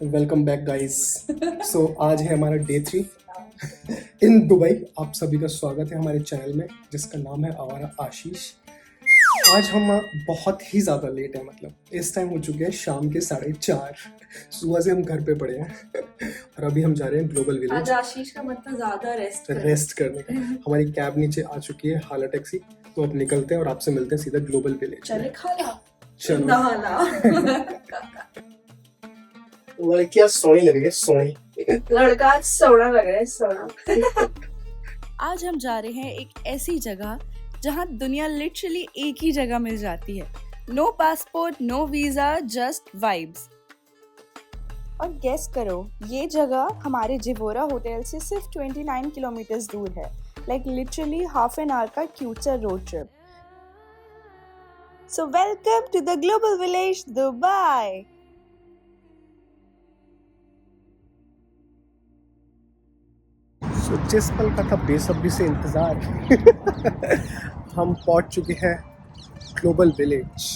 Welcome back guys. सो आज है हमारा डे 3 इन दुबई। आप सभी का स्वागत है हमारे चैनल में जिसका नाम है आवारा आशीष। आज हम बहुत ही ज़्यादा लेट है, मतलब इस टाइम हो चुके हैं शाम के 4:30। सुबह से हम घर पे पड़े हैं और अभी हम जा रहे हैं ग्लोबल आज विलेज आशीष का मतलब ज्यादा रेस्ट करने का। हमारी कैब नीचे आ चुकी है, हाला टैक्सी। तो अब निकलते हैं और आपसे मिलते हैं सीधा ग्लोबल विलेज। चले खाला चलो। नहाला लड़कियां सोनी लग रही है, सोनी। लड़का आज सोना लग रहा है, सोना। आज हम जा रहे हैं एक ऐसी जगह जहां दुनिया लिटरली एक ही जगह मिल जाती है। No passport, no visa, just vibes. और गेस करो, ये जगह हमारे जिवोरा होटल से सिर्फ 29 किलोमीटर दूर है। Like literally half an hour का cuter road trip. So welcome to the global village Dubai. तो जिस पल का था बेसब्री से इंतज़ार हम पहुंच चुके हैं global village,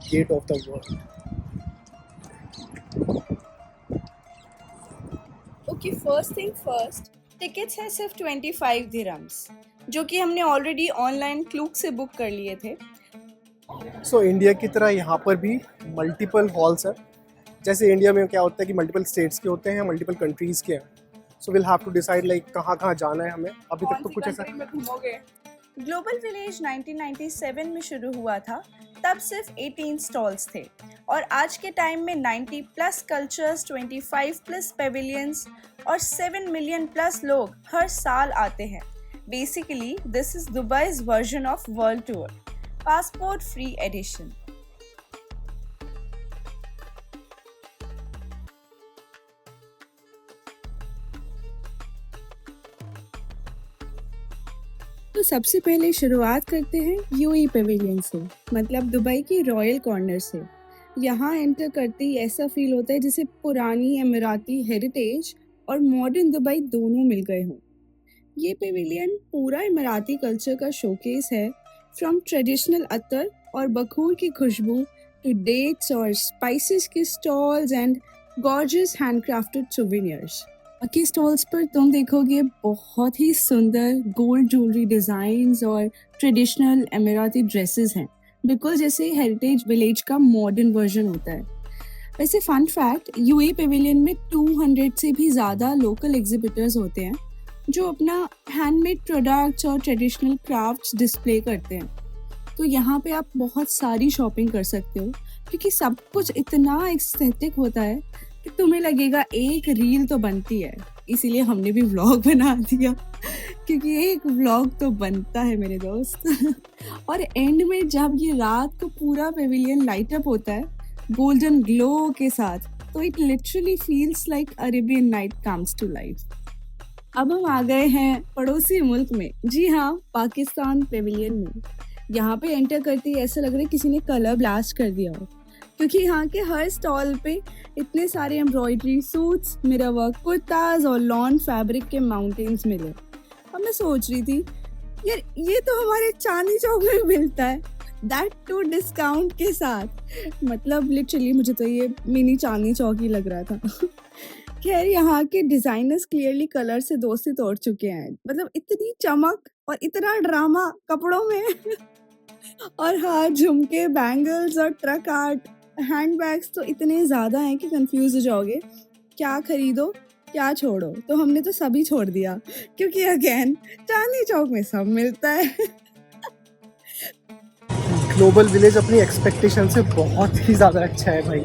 gate of the world. Okay, first thing first, tickets हैं सिर्फ 25 दिरहम्स, जो कि हमने ऑलरेडी ऑनलाइन क्लूक से बुक कर लिए थे। सो इंडिया की तरह यहाँ पर भी मल्टीपल हॉल्स है। जैसे इंडिया में क्या होता है कि मल्टीपल स्टेट्स के होते हैं, मल्टीपल कंट्रीज़ के हैं। So will have to decide like कहाँ जाना है हमें। अभी तक तो कुछ ऐसा। ग्लोबल विलेज 1997 में शुरू हुआ था, तब सिर्फ 18 स्टॉल्स थे और आज के टाइम में 90 प्लस कल्चर्स, 25 प्लस पेविलियंस और 7 मिलियन प्लस लोग हर साल आते हैं। Basically this is Dubai's version of world tour, passport free edition. तो सबसे पहले शुरुआत करते हैं यूएई पेविलियन से, मतलब दुबई की रॉयल कॉर्नर से। यहाँ एंटर करते ही ऐसा फील होता है जैसे पुरानी अमीराती हेरिटेज और मॉडर्न दुबई दोनों मिल गए हों। ये पेविलियन पूरा इमराती कल्चर का शोकेस है, फ्रॉम ट्रेडिशनल अतर और बखूर की खुशबू टू डेट्स और स्पाइसेस के stalls and gorgeous handcrafted souvenirs. बाकी स्टॉल्स पर तुम देखोगे बहुत ही सुंदर गोल्ड ज्वेलरी डिज़ाइंस और ट्रेडिशनल अमीराती ड्रेसेस हैं, बिल्कुल जैसे हेरिटेज विलेज का मॉडर्न वर्जन होता है। वैसे फन फैक्ट, यूएई पेविलियन में 200 से भी ज़्यादा लोकल एग्जिबिटर्स होते हैं जो अपना हैंडमेड प्रोडक्ट्स और ट्रेडिशनल क्राफ्ट्स डिस्प्ले करते हैं। तो यहाँ पे आप बहुत सारी शॉपिंग कर सकते हो क्योंकि सब कुछ इतना एस्थेटिक होता है कि तुम्हें लगेगा एक रील तो बनती है। इसीलिए हमने भी व्लॉग बना दिया क्योंकि एक व्लॉग तो बनता है मेरे दोस्त। और एंड में जब ये रात को पूरा पेविलियन लाइट अप होता है गोल्डन ग्लो के साथ, तो it literally feels like Arabian night comes to life. अब हम आ गए हैं पड़ोसी मुल्क में, जी हाँ, पाकिस्तान पेविलियन में। यहाँ पे एंटर करते ही ऐसा लग रहा है किसी ने कलर ब्लास्ट कर दिया हो, क्योंकि यहाँ के हर स्टॉल पे इतने सारे embroidery suits, mirror work kurtas और लॉन फैब्रिक के माउंटेन्स मिले। अब मैं सोच रही थी यार ये तो हमारे चांदनी चौक में मिलता है, दैट टू डिस्काउंट के साथ। मतलब लिटरली मुझे तो ये मिनी चांदनी चौक ही लग रहा था। खैर, यहाँ के डिजाइनर्स क्लियरली कलर से दोस्ती तोड़ चुके हैं, मतलब इतनी चमक और इतना ड्रामा कपड़ों में। और हाँ, झुमके, बैंगल्स और ट्रक आर्ट, हैंडबैग्स तो इतने ज़्यादा हैं कि कंफ्यूज हो जाओगे क्या खरीदो क्या छोड़ो। तो हमने तो सभी छोड़ दिया क्योंकि अगेन चांदनी चौक में सब मिलता है। ग्लोबल विलेज अपनी एक्सपेक्टेशन से बहुत ही ज़्यादा अच्छा है भाई।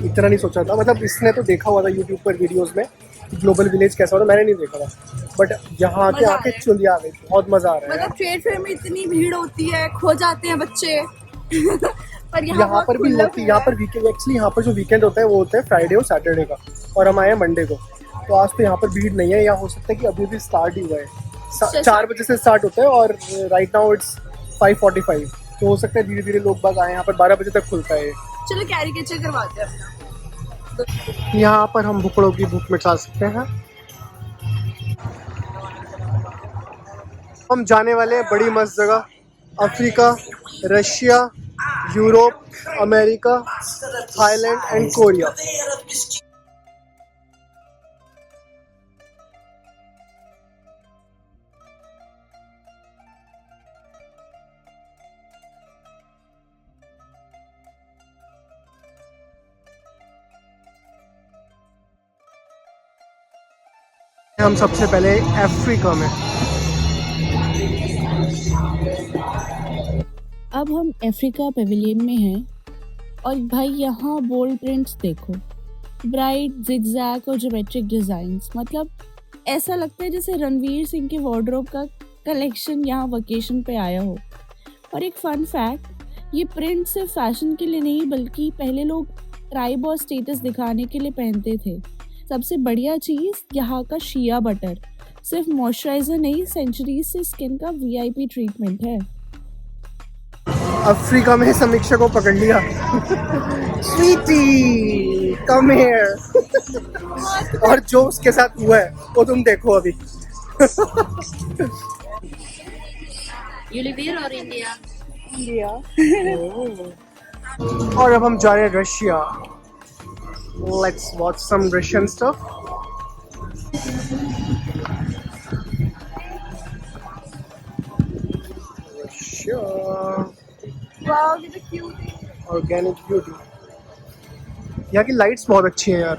इतना नहीं सोचा था, मतलब इसने तो देखा हुआ था यूट्यूब पर वीडियोस में ग्लोबल विलेज कैसा होता, मैंने नहीं देखा था। बट यहाँ आके आके चुंदिया आ गई, बहुत मज़ा आ रहा है। मतलब ट्रेड फेयर में इतनी भीड़ होती है, खो जाते हैं बच्चे। पर यहाँ पर भी होती है। यहाँ पर वीकेंड, एक्चुअली यहाँ पर जो वीकेंड होता है वो होता है फ्राइडे और सैटरडे का, और हम आए हैं मंडे को। तो आज तो यहाँ पर भीड़ नहीं है, या हो सकता है कि अभी भी स्टार्ट ही हुआ है। 4 बजे से स्टार्ट होता है और राइट नाउ इट्स 5:45। तो हो सकता है धीरे धीरे लोग बाग आए। यहाँ पर 12 बजे तक खुलता है। चलो कैरिकेचर करवाते हैं अपना। यहाँ पर हम भुखड़ों की भूख मिटा सकते हैं। हम जाने वाले हैं बड़ी मस्त जगह, Africa, Russia, Europe, America, Thailand and Korea. हम सबसे पहले अफ्रीका में। अब हम अफ्रीका पेविलियन में हैं और भाई यहाँ बोल्ड प्रिंट्स देखो, ब्राइट जिगजैग और ज्योमेट्रिक डिजाइन्स, मतलब ऐसा लगता है जैसे रणवीर सिंह के वार्डरोब का कलेक्शन यहाँ वेकेशन पे आया हो। और एक फन फैक्ट, ये प्रिंट सिर्फ फैशन के लिए नहीं बल्कि पहले लोग ट्राइब और स्टेटस दिखाने के लिए पहनते थे। सबसे बढ़िया चीज़ यहाँ का शिया बटर, सिर्फ मॉइस्चराइजर नहीं, सेंचुरीज से स्किन का वीआईपी ट्रीटमेंट है। अफ्रीका में समीक्षा को पकड़ लिया। Sweetie come here. और जो उसके साथ हुआ है वो तुम देखो अभी। You live here or India? India. और अब हम जा रहे हैं Russia. Let's watch some Russian stuff. Russia. Wow, ये तो क्यूट है। Organic beauty. यहाँ की लाइट्स बहुत अच्छी हैं यार।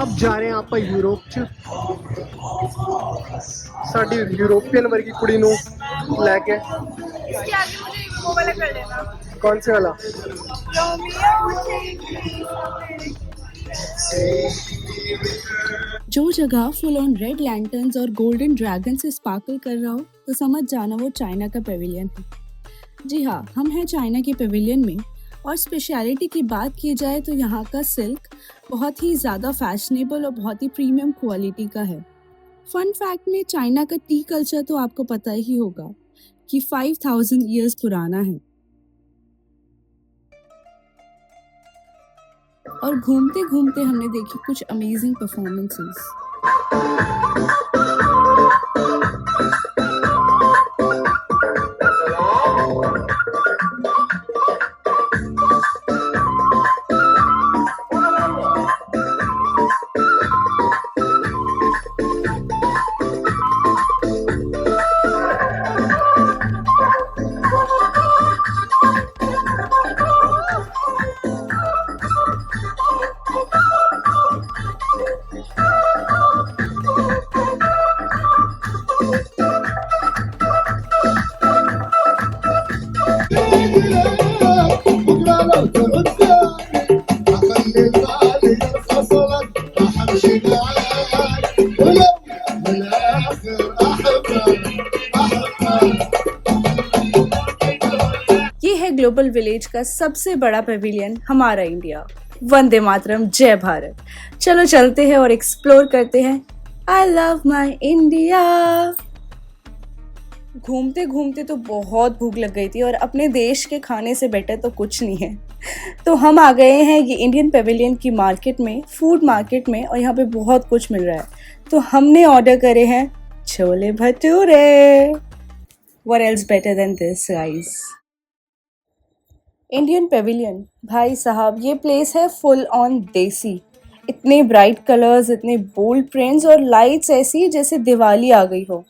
अब जा रहे हैं ਆਪਾਂ यूरोप च साडी यूरोपियन वर्गी कुड़ी नू लेके। इसके आगे मुझे वो वाला कर लेना, कौन से वाला? जो जगह फुल ऑन रेड लैंटर्न्स और गोल्डन ड्रैगन से स्पार्कल कर रहा हो तो समझ जाना वो चाइना का पेविलियन है। जी हाँ, हम हैं चाइना के पेविलियन में और स्पेशलिटी की बात की जाए तो यहाँ का सिल्क बहुत ही ज़्यादा फैशनेबल और बहुत ही प्रीमियम क्वालिटी का है। फन फैक्ट में चाइना का टी कल्चर तो आपको पता ही होगा कि 5000 ईयर्स पुराना है। और घूमते घूमते हमने देखी कुछ अमेजिंग परफॉर्मेंसेस। ये है ग्लोबल विलेज का सबसे बड़ा पेविलियन, हमारा इंडिया। वंदे मातरम, जय भारत। चलो चलते हैं और एक्सप्लोर करते हैं। I love my India. घूमते घूमते तो बहुत भूख लग गई थी और अपने देश के खाने से बेटर तो कुछ नहीं है। तो हम आ गए हैं ये इंडियन पेविलियन की मार्केट में, फूड मार्केट में, और यहाँ पे बहुत कुछ मिल रहा है। तो हमने ऑर्डर करे हैं chole bhature. What else better than this, guys? Indian Pavilion, भाई साहब ये प्लेस है फुल ऑन देसी। इतने ब्राइट कलर्स, इतने बोल्ड प्रिंट्स और लाइट्स ऐसी जैसे दिवाली आ गई हो।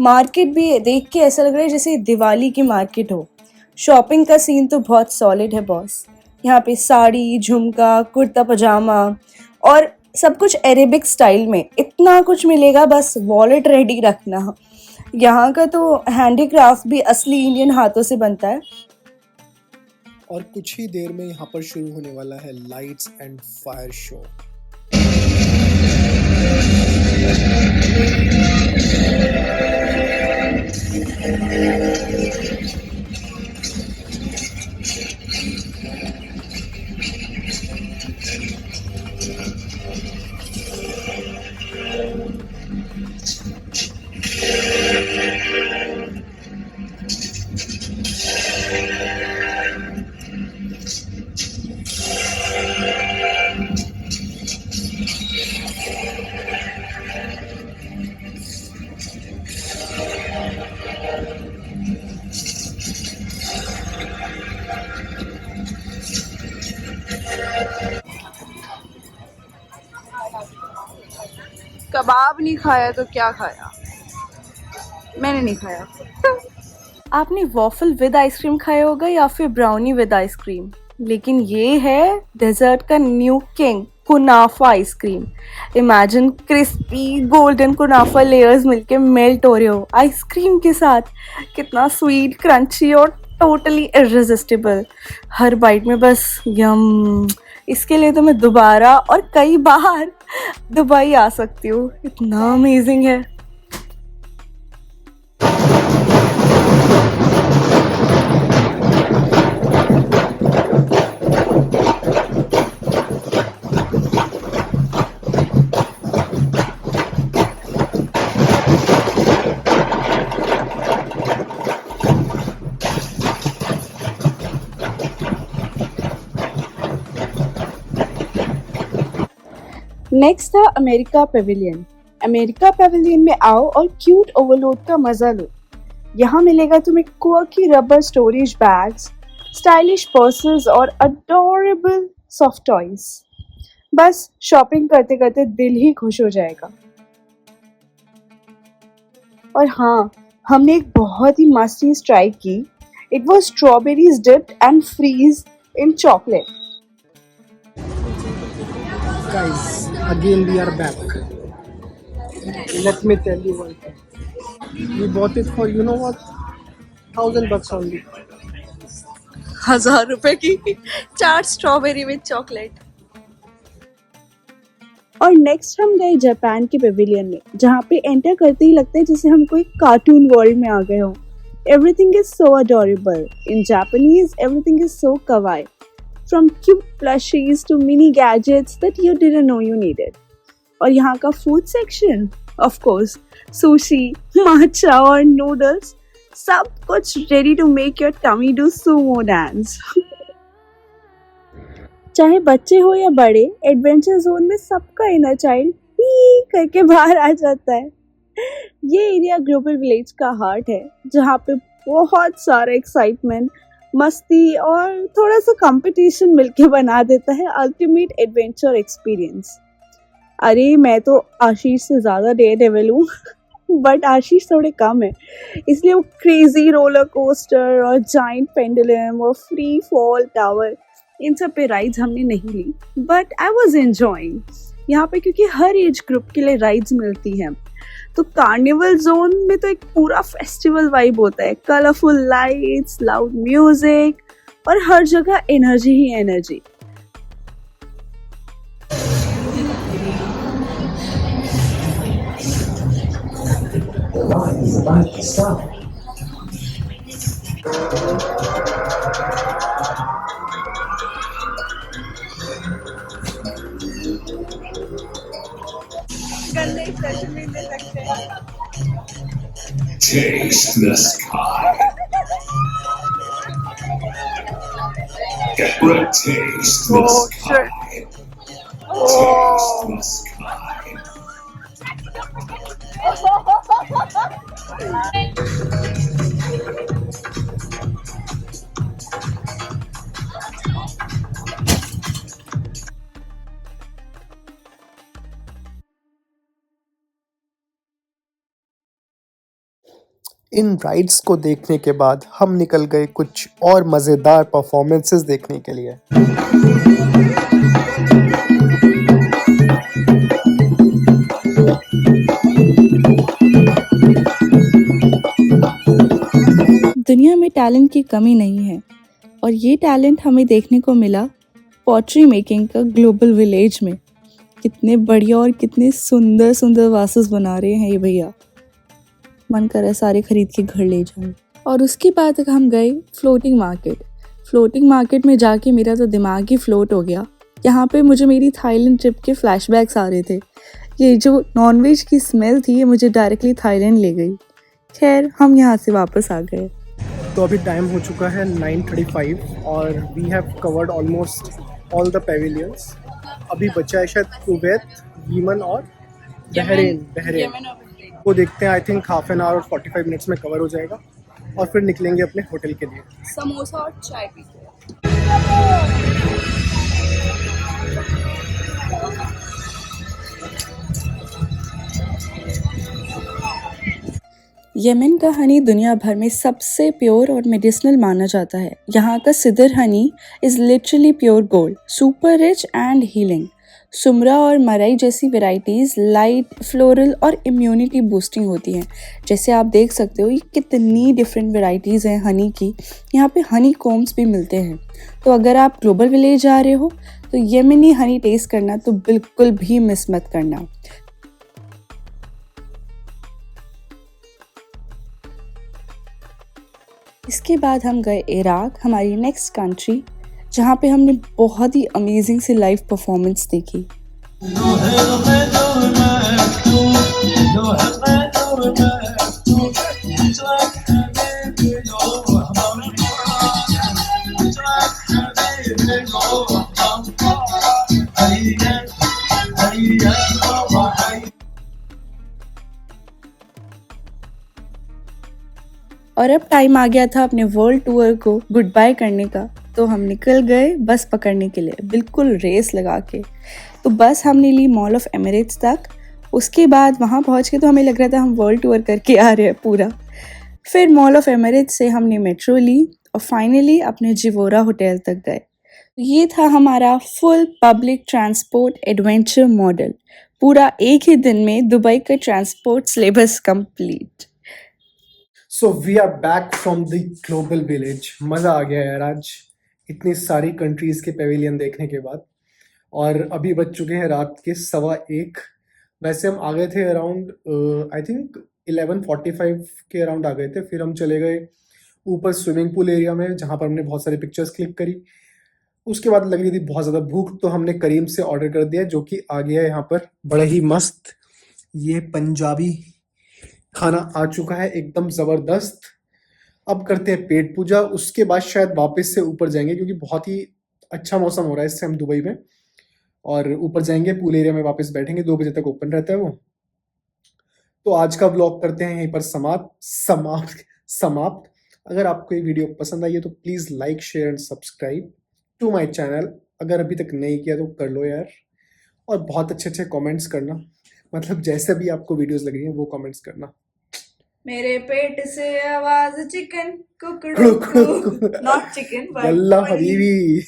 मार्केट भी देख के ऐसा लग रहा है जैसे दिवाली की मार्केट हो। शॉपिंग का सीन तो बहुत सॉलिड है बॉस। यहाँ पे साड़ी, झुमका, कुर्ता पजामा और सब कुछ अरेबिक स्टाइल में, इतना कुछ मिलेगा, बस वॉलेट रेडी रखना। यहाँ का तो हैंडीक्राफ्ट भी असली इंडियन हाथों से बनता है। और कुछ ही देर में यहाँ पर शुरू होने वाला है लाइट्स एंड फायर शो। कबाब नहीं खाया तो क्या खाया? मैंने नहीं खाया। आपने वॉफल विद आइसक्रीम खाया होगा या फिर ब्राउनी विद आइसक्रीम, लेकिन ये है डेजर्ट का new king, kunafa ice cream. Imagine crispy golden kunafa layers मिलके मेल्ट हो रहे हो आइसक्रीम के साथ। कितना स्वीट, क्रंची और टोटली इररेसिस्टिबल। हर बाइट में बस यम। इसके लिए तो मैं दोबारा और कई बार दुबई आ सकती हूँ, इतना अमेजिंग है। नेक्स्ट था अमेरिका पेविलियन। अमेरिका पेविलियन में आओ और क्यूट ओवरलोड का मजा लो। यहाँ मिलेगा तुम्हें quirky rubber storage bags, stylish purses और अडोरेबल सॉफ्ट टॉयज। बस शॉपिंग करते करते दिल ही खुश हो जाएगा। और हाँ, हमने एक बहुत ही मस्त चीज ट्राई की। It was strawberries dipped and freeze in chocolate. Guys, again we are back. Let me tell you one thing. We bought it for, you know what, $1,000 only. 1000 रुपए की 4 स्ट्रॉबेरी विद चॉकलेट। और next हम गए Japan के Pavilion में, जहाँ पे enter करते ही लगता है जैसे हम कोई कार्टून वर्ल्ड में आ गए हो। Everything is so adorable. In Japanese everything is so kawaii. From cute plushies to mini gadgets that you didn't know you needed. और यहाँ का food section, of course, sushi, matcha और noodles, सब कुछ ready to make your tummy do sumo dance. चाहे बच्चे हो या बड़े, एडवेंचर जोन में सबका इनर चाइल्ड पी करके बाहर आ जाता है। ये एरिया ग्लोबल विलेज का हार्ट है, जहाँ पे बहुत सारा एक्साइटमेंट, मस्ती और थोड़ा सा कंपटीशन मिलके बना देता है अल्टीमेट एडवेंचर एक्सपीरियंस। अरे मैं तो आशीष से ज़्यादा डेयरडेविल हूँ, बट आशीष थोड़े कम है, इसलिए वो क्रेजी रोलर कोस्टर और जाइंट पेंडुलम और फ्री फॉल टावर, इन सब पे राइड्स हमने नहीं ली। बट आई वॉज एंजॉइंग यहाँ पे, क्योंकि हर एज ग्रुप के लिए राइड्स मिलती हैं। तो कार्निवल जोन में तो एक पूरा फेस्टिवल वाइब होता है, कलरफुल लाइट्स, लाउड म्यूजिक और हर जगह energy he energy. Taste the sky. Taste the sky. Taste the sky. In rides को देखने के बाद हम निकल गए कुछ और मज़ेदार परफॉर्मेंसेस देखने के लिए। दुनिया में टैलेंट की कमी नहीं है, और ये टैलेंट हमें देखने को मिला पॉटरी मेकिंग का ग्लोबल विलेज में। कितने बढ़िया और कितने सुंदर सुंदर वासेस बना रहे हैं ये भैया, मन कर रहा है सारे खरीद के घर ले जाऊं। और उसके बाद हम गए फ्लोटिंग मार्केट। फ्लोटिंग मार्केट में जाके मेरा तो दिमाग ही फ्लोट हो गया। यहाँ पे मुझे मेरी थाईलैंड ट्रिप के फ्लैशबैक्स आ रहे थे। ये जो नॉनवेज की स्मेल थी, ये मुझे डायरेक्टली थाईलैंड ले गई। खैर, हम यहाँ से वापस आ गए। तो अभी टाइम हो चुका है 9:35 और we have covered almost all the pavilions. अभी बचा है शायद कुवैत, यमन और बहरीन। वो देखते हैं, I think half an our और 45 मिनट्स में कवर हो जाएगा और फिर निकलेंगे अपने होटल के लिए। समोसा और चाय पीते हैं। यमन का हनी दुनिया भर में सबसे प्योर और मेडिसिनल माना जाता है। यहाँ का sidr honey is literally pure gold, super rich and healing. Sumra और मरई जैसी वैरायटीज़ लाइट, फ्लोरल और इम्यूनिटी बूस्टिंग होती हैं। जैसे आप देख सकते हो, ये कितनी डिफरेंट वैरायटीज़ हैं हनी की। यहाँ पे हनी कोम्स भी मिलते हैं। तो अगर आप ग्लोबल विलेज जा रहे हो तो यमनी हनी टेस्ट करना तो बिल्कुल भी मिस मत करना। इसके बाद हम गए इराक, हमारी नेक्स्ट कंट्री, जहाँ पे हमने बहुत ही अमेजिंग सी लाइव परफॉर्मेंस देखी। और अब टाइम आ गया था अपने वर्ल्ड टूर को गुड बाय करने का, तो हम निकल गए बस पकड़ने के लिए, बिल्कुल रेस लगा के। तो बस हमने ली मॉल ऑफ एमिरेट्स तक। उसके बाद वहाँ पहुँच के तो हमें लग रहा था हम वर्ल्ड टूर करके आ रहे हैं पूरा। फिर मॉल ऑफ एमिरेट्स से हमने मेट्रो ली और फाइनली अपने जिवोरा होटल तक गए। ये था हमारा full public transport adventure model. पूरा एक ही दिन में दुबई का transport syllabus complete. So we are back from the global village. मज़ा आ गया यार आज इतनी सारी कंट्रीज़ के पेविलियन देखने के बाद। और अभी बज चुके हैं रात के 1:15। वैसे हम आ गए थे अराउंड आई थिंक 11:45 के अराउंड आ गए थे। फिर हम चले गए ऊपर स्विमिंग पूल एरिया में, जहाँ पर हमने बहुत सारी पिक्चर्स क्लिक करी। उसके बाद लग रही थी बहुत ज़्यादा भूख, तो हमने करीम से ऑर्डर कर दिया, जो कि आ गया है यहाँ पर बड़ा ही मस्त। ये पंजाबी खाना आ चुका है, एकदम ज़बरदस्त। अब करते हैं पेट पूजा, उसके बाद शायद वापस से ऊपर जाएंगे, क्योंकि बहुत ही अच्छा मौसम हो रहा है इस टाइम दुबई में। और ऊपर जाएंगे, पूल एरिया में वापस बैठेंगे, 2 बजे तक ओपन रहता है वो। तो आज का व्लॉग करते हैं यहीं पर समाप्त। अगर आपको ये वीडियो पसंद आई है तो please like, share and subscribe to my channel. अगर अभी तक नहीं किया तो कर लो यार। और बहुत अच्छे कमेंट्स करना, मतलब जैसे भी आपको वीडियोस लग रही हैं वो कमेंट्स करना। मेरे पेट से आवाज चिकन कुकड़ू, कुकड़ू, नॉट चिकन यल्ला हबीबी।